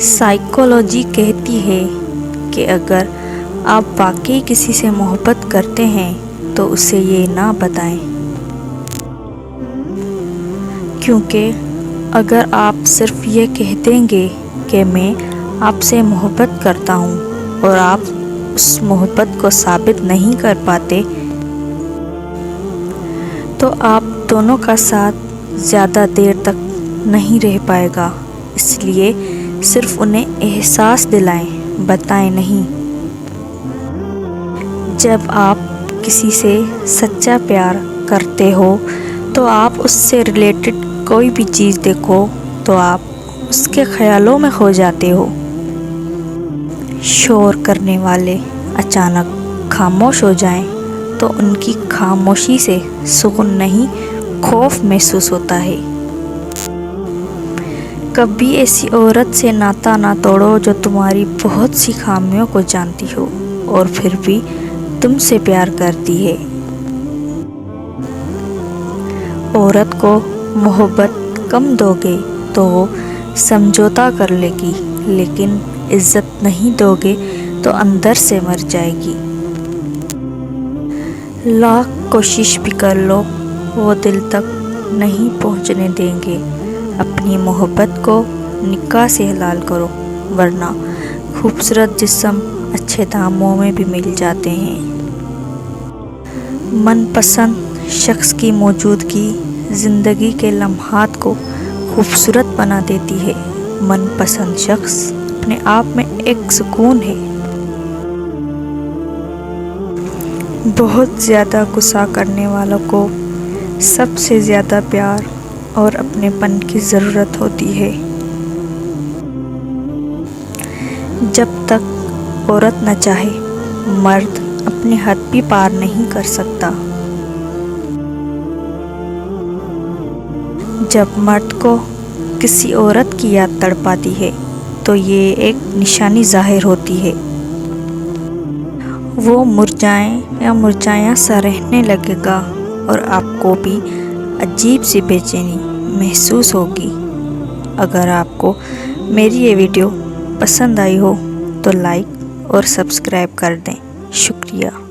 Psychology کہتی ہے کہ اگر آپ واقعی کسی سے محبت کرتے ہیں تو اسے یہ نہ بتائیں، کیونکہ اگر آپ صرف یہ کہہ دیں گے کہ میں آپ سے محبت کرتا ہوں اور آپ اس محبت کو ثابت نہیں کر پاتے تو آپ دونوں کا ساتھ زیادہ دیر تک نہیں رہ پائے گا۔ اس لیے صرف انہیں احساس دلائیں، بتائیں نہیں۔ جب آپ کسی سے سچا پیار کرتے ہو تو آپ اس سے ریلیٹڈ کوئی بھی چیز دیکھو تو آپ اس کے خیالوں میں کھو جاتے ہو۔ شور کرنے والے اچانک خاموش ہو جائیں تو ان کی خاموشی سے سکون نہیں، خوف محسوس ہوتا ہے۔ کبھی ایسی عورت سے ناطہ نہ توڑو جو تمہاری بہت سی خامیوں کو جانتی ہو اور پھر بھی تم سے پیار کرتی ہے۔ عورت کو محبت کم دو گے تو وہ سمجھوتا کر لے گی، لیکن عزت نہیں دو گے تو اندر سے مر جائے گی۔ لاکھ کوشش بھی کر لو وہ دل تک نہیں پہنچنے دیں گے۔ اپنی محبت کو نکاح سے حلال کرو، ورنہ خوبصورت جسم اچھے داموں میں بھی مل جاتے ہیں۔ من پسند شخص کی موجودگی زندگی کے لمحات کو خوبصورت بنا دیتی ہے۔ من پسند شخص اپنے آپ میں ایک سکون ہے۔ بہت زیادہ غصہ کرنے والوں کو سب سے زیادہ پیار اور اپنے پن کی ضرورت ہوتی ہے۔ جب تک عورت نہ چاہے مرد اپنی حد بھی پار نہیں کر سکتا۔ جب مرد کو کسی عورت کی یاد تڑپاتی ہے تو یہ ایک نشانی ظاہر ہوتی ہے۔ وہ مرجھائیں یا مرجھایا سا رہنے لگے گا اور آپ کو بھی عجیب سی بے چینی محسوس ہوگی۔ اگر آپ کو میری یہ ویڈیو پسند آئی ہو تو لائک اور سبسکرائب کر دیں۔ شکریہ۔